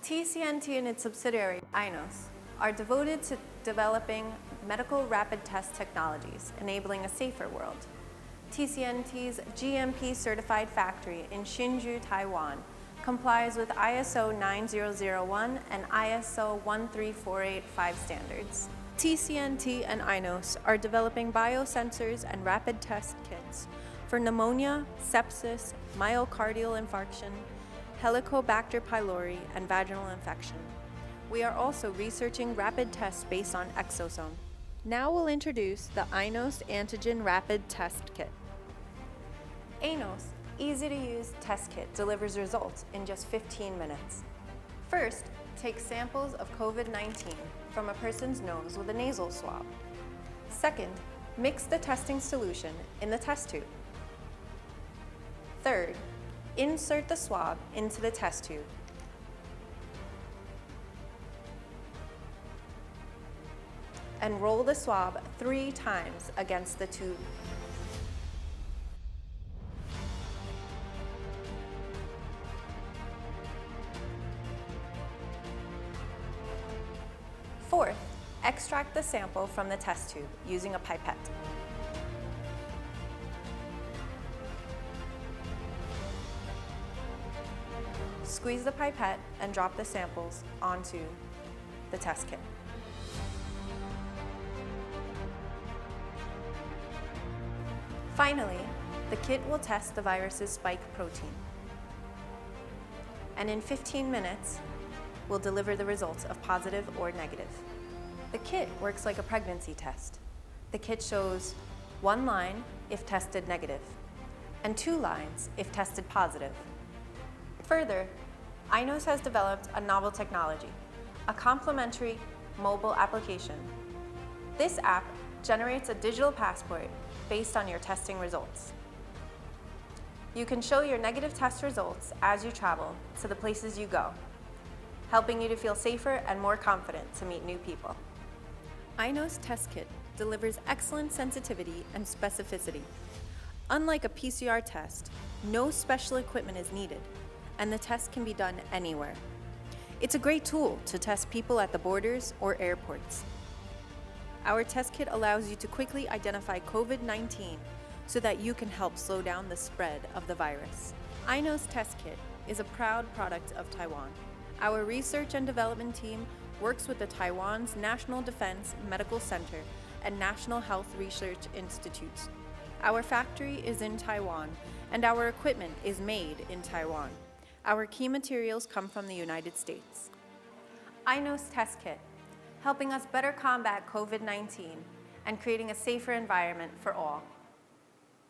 TCNT and its subsidiary, Ainos, are devoted to developing medical rapid test technologies, enabling a safer world. TCNT's GMP-certified factory in Hsinchu, Taiwan, complies with ISO 9001 and ISO 13485 standards. TCNT and Ainos are developing biosensors and rapid test kits for pneumonia, sepsis, myocardial infarction, Helicobacter pylori, and vaginal infection. We are also researching rapid tests based on exosome. Now we'll introduce the Ainos Antigen Rapid Test Kit. Ainos' easy-to-use test kit delivers results in just 15 minutes. First, take samples of COVID-19 from a person's nose with a nasal swab. Second, mix the testing solution in the test tube. Third, insert the swab into the test tube. And roll the swab 3 times against the tube. Fourth, extract the sample from the test tube using a pipette. Squeeze the pipette and drop the samples onto the test kit. Finally, the kit will test the virus's spike protein. And in 15 minutes, will deliver the results of positive or negative. The kit works like a pregnancy test. The kit shows 1 line if tested negative, and 2 lines if tested positive. Further, Ainos has developed a novel technology, a complementary mobile application. This app generates a digital passport based on your testing results. You can show your negative test results as you travel to the places you go, helping you to feel safer and more confident to meet new people. Ainos Test Kit delivers excellent sensitivity and specificity. Unlike a PCR test, no special equipment is needed, and the test can be done anywhere. It's a great tool to test people at the borders or airports. Our test kit allows you to quickly identify COVID-19 so that you can help slow down the spread of the virus. Ainos Test Kit is a proud product of Taiwan. Our research and development team works with the Taiwan's National Defense Medical Center and National Health Research Institutes. Our factory is in Taiwan, and our equipment is made in Taiwan. Our key materials come from the United States. Ainos Test Kit, helping us better combat COVID-19 and creating a safer environment for all.